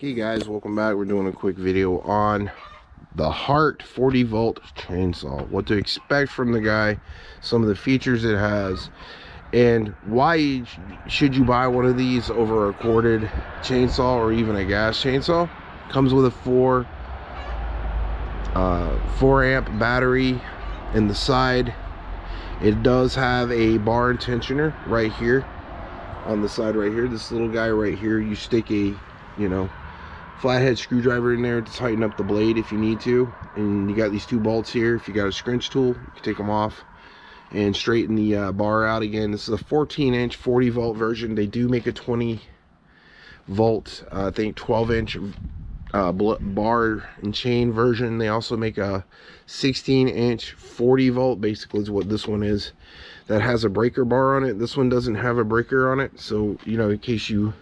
Hey guys, welcome back. We're doing a quick video on the HART 40-volt chainsaw, what to expect from the guy, some of the features it has, and why should you buy one of these over a corded chainsaw or even a gas chainsaw. Comes with a 4 amp battery in the side. It does have a bar tensioner right here on the side right here. This little guy right here, you stick a flathead screwdriver in there to tighten up the blade if you need to, and you got these 2 bolts here. If you got a scrunch tool, you can take them off and straighten the bar out again. This is a 14-inch 40-volt version. They do make a 20-volt I think 12-inch bar and chain version. They also make a 16-inch 40-volt, basically is what this one is, that has a breaker bar on it. This one doesn't have a breaker on it, so in case you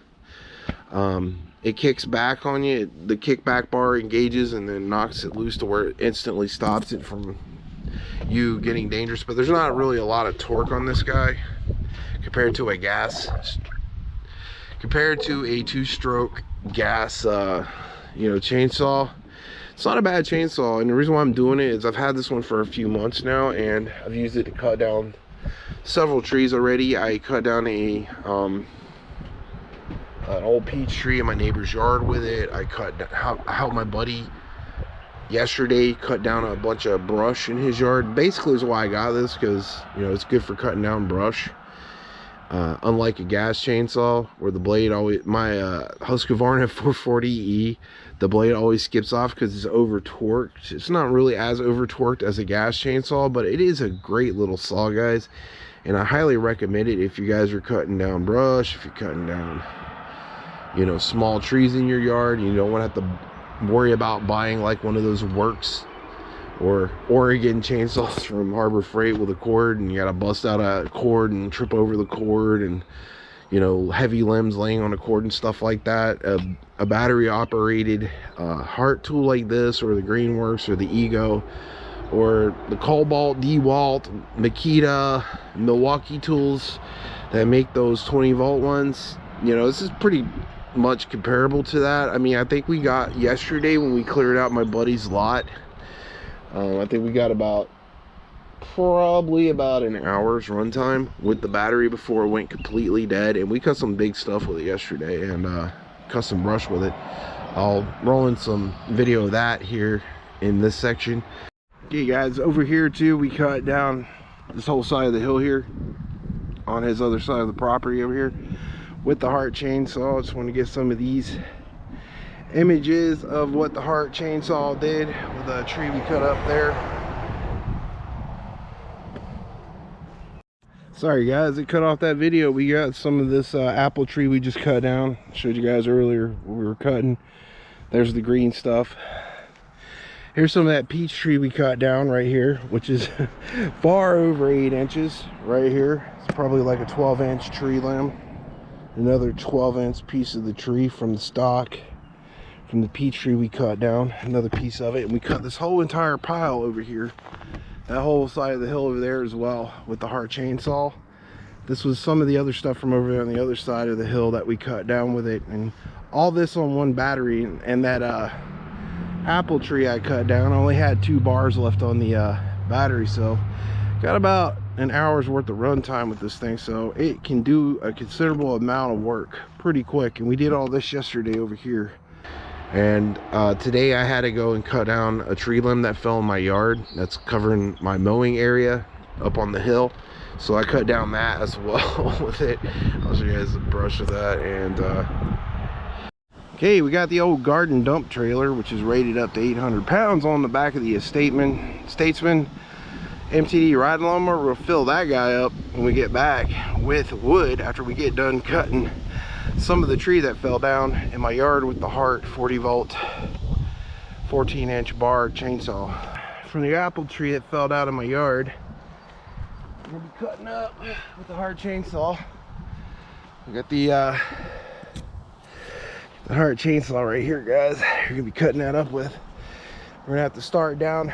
it kicks back on you, the kickback bar engages and then knocks it loose to where it instantly stops it from you getting dangerous. But there's not really a lot of torque on this guy compared to a gas, compared to a 2-stroke gas chainsaw. It's not a bad chainsaw, and the reason why I'm doing it is I've had this one for a few months now, and I've used it to cut down several trees already. I cut down an old peach tree in my neighbor's yard with it. I helped my buddy yesterday cut down a bunch of brush in his yard. Basically is why I got this, because it's good for cutting down brush. Unlike a gas chainsaw where the blade always, my Husqvarna 440E, the blade always skips off because it's over torqued. It's not really as over torqued as a gas chainsaw, but it is a great little saw, guys, and I highly recommend it if you guys are cutting down brush, if you're cutting down small trees in your yard. You don't want to have to worry about buying like one of those Works or Oregon chainsaws from Harbor Freight with a cord, and you got to bust out a cord and trip over the cord, and heavy limbs laying on a cord and stuff like that. A battery operated HART tool like this, or the Greenworks, or the Ego, or the Cobalt, DeWalt, Makita, Milwaukee tools that make those 20-volt ones, this is pretty much comparable to that. I mean, I think we got yesterday when we cleared out my buddy's lot, I think we got probably about an hour's runtime with the battery before it went completely dead, and we cut some big stuff with it yesterday, and cut some brush with it. I'll roll in some video of that here in this section. Okay guys, over here too, we cut down this whole side of the hill here on his other side of the property over here with the HART chainsaw. Just want to get some of these images of what the HART chainsaw did with a tree we cut up there. Sorry guys, it cut off that video. We got some of this apple tree we just cut down. Showed you guys earlier when we were cutting. There's the green stuff. Here's some of that peach tree we cut down right here, which is far over 8 inches right here. It's probably like a 12-inch tree limb. Another 12-inch piece of the tree from the stock from the peach tree we cut down, another piece of it, and we cut this whole entire pile over here, that whole side of the hill over there as well, with the HART chainsaw. This was some of the other stuff from over there on the other side of the hill that we cut down with it, and all this on one battery. And that apple tree I cut down only had 2 bars left on the battery, so got about an hour's worth of run time with this thing, so it can do a considerable amount of work pretty quick. And we did all this yesterday over here, and today I had to go and cut down a tree limb that fell in my yard that's covering my mowing area up on the hill, so I cut down that as well with it. I'll show you guys a brush of that. And okay, we got the old garden dump trailer, which is rated up to 800 pounds on the back of the Statesman MTD riding lawnmower. We'll fill that guy up when we get back with wood after we get done cutting some of the tree that fell down in my yard with the HART 40-volt 14-inch bar chainsaw. From the apple tree that fell down in my yard, we're gonna be cutting up with the HART chainsaw. We got the HART chainsaw right here, guys. You're gonna be cutting that up with. We're gonna have to start down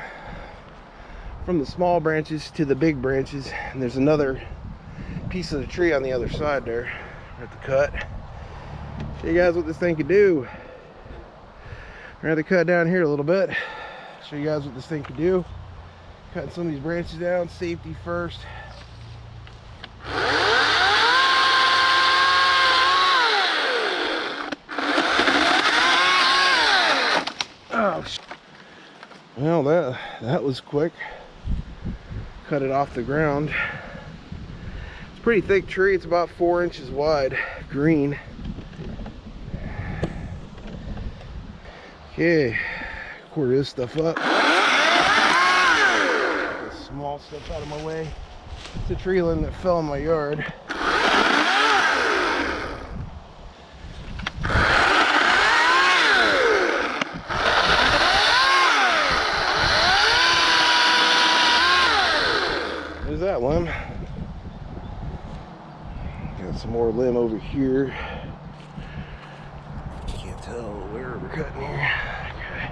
from the small branches to the big branches, and there's another piece of the tree on the other side there we have to cut. Show you guys what this thing can do. I'd rather cut down here a little bit, show you guys what this thing can do. Cutting some of these branches down, safety first. Oh, well, that was quick. Cut it off the ground. It's a pretty thick tree. It's about 4 inches wide, green. Okay, quarter this stuff up. Get the small stuff out of my way. It's a tree limb that fell in my yard. There's that limb. Got some more limb over here. Can't tell where we're cutting here. Okay.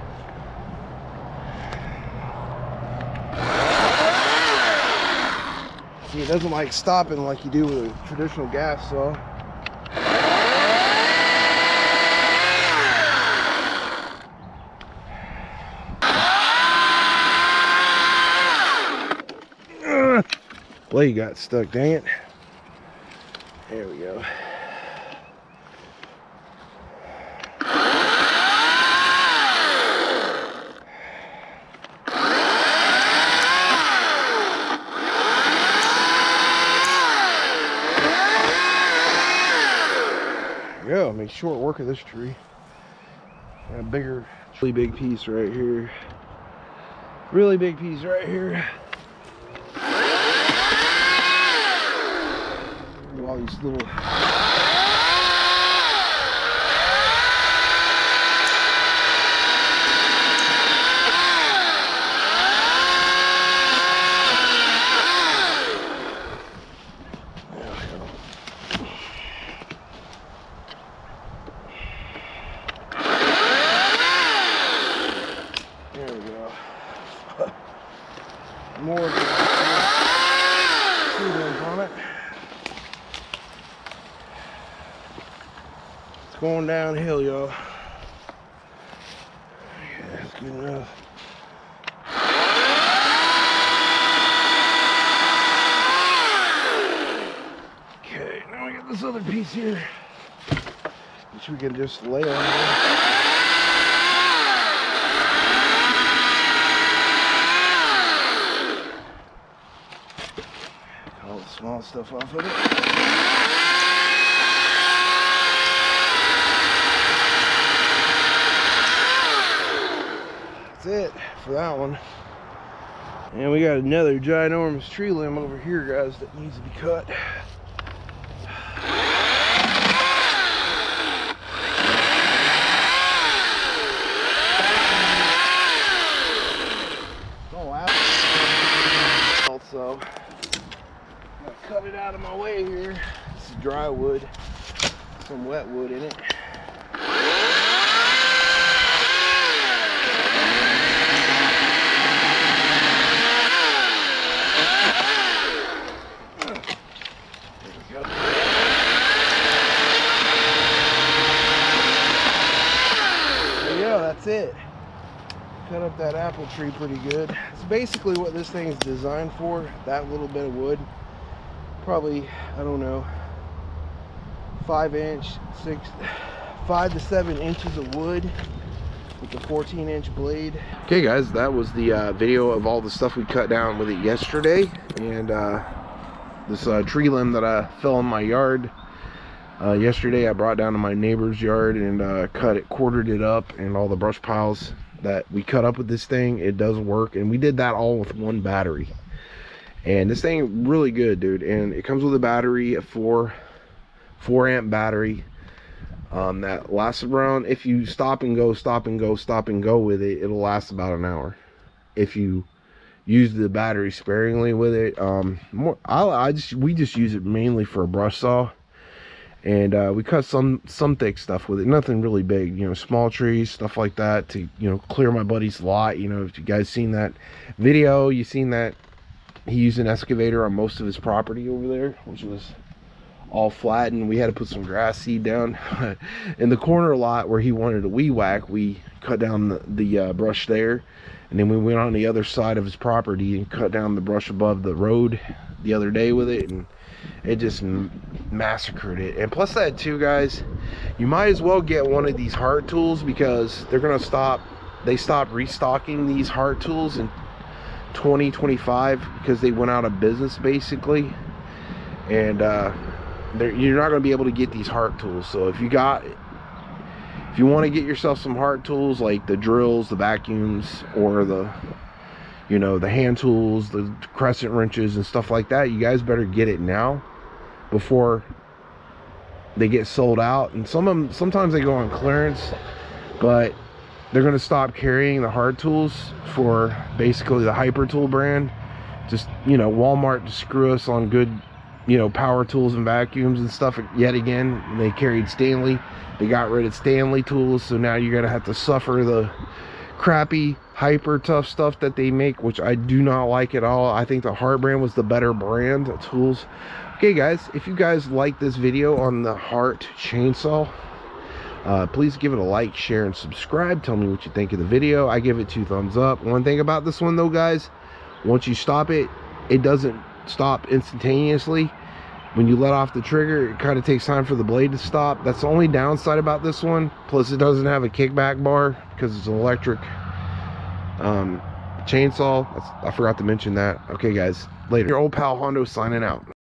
See, it doesn't like stopping like you do with a traditional gas saw. Blade got stuck, dang it. There we go. There we go. Make short work of this tree. Got a bigger, really big piece right here. Really big piece right here. All these little there we go. More seedlings on it. Going downhill, y'all. Yeah, that's good enough. Okay, now we got this other piece here, which we can just lay on here. All the small stuff off of it. It for that one. And we got another ginormous tree limb over here, guys, that needs to be cut. Oh wow. Also, I'm gonna cut it out of my way here. This is dry wood, some wet wood in it. That's it. Cut up that apple tree pretty good. It's basically what this thing is designed for. That little bit of wood, probably, I don't know, 5 to 7 inches of wood with the 14-inch blade. Okay guys, that was the video of all the stuff we cut down with it yesterday, and this tree limb that fell in my yard. Yesterday I brought down to my neighbor's yard and quartered it up, and all the brush piles that we cut up with this thing, it does work, and we did that all with one battery. And this thing really good, dude, and it comes with a battery, a 4 amp battery that lasts around, if you stop and go with it, it'll last about an hour if you use the battery sparingly with it. We just use it mainly for a brush saw. And we cut some thick stuff with it, nothing really big, you know, small trees, stuff like that, to, you know, clear my buddy's lot. You know, if you guys seen that video, you seen that he used an excavator on most of his property over there, which was all flattened. We had to put some grass seed down. In the corner lot where he wanted a weed whack, we cut down the brush there, and then we went on the other side of his property and cut down the brush above the road the other day with it, and it just massacred it. And plus that too, guys, you might as well get one of these HART tools, because they're gonna stop restocking these HART tools in 2025 because they went out of business basically. And you're not going to be able to get these HART tools. So if you want to get yourself some HART tools, like the drills, the vacuums, or the hand tools, the crescent wrenches and stuff like that, you guys better get it now before they get sold out. And sometimes they go on clearance, but they're going to stop carrying the HART tools for basically the Hyper Tool brand. Just, Walmart to screw us on good, power tools and vacuums and stuff yet again. They carried Stanley. They got rid of Stanley tools, so now you're gonna have to suffer the crappy Hyper tough stuff that they make, which I do not like at all. I think the HART brand was the better brand of tools. Okay guys, if you guys like this video on the HART chainsaw, please give it a like, share, and subscribe. Tell me what you think of the video. I give it 2 thumbs up. One thing about this one though, guys, once you stop it, it doesn't stop instantaneously. When you let off the trigger, it kind of takes time for the blade to stop. That's the only downside about this one. Plus it doesn't have a kickback bar because it's an electric chainsaw. I forgot to mention that. Okay guys, later. Your old pal Hondo signing out.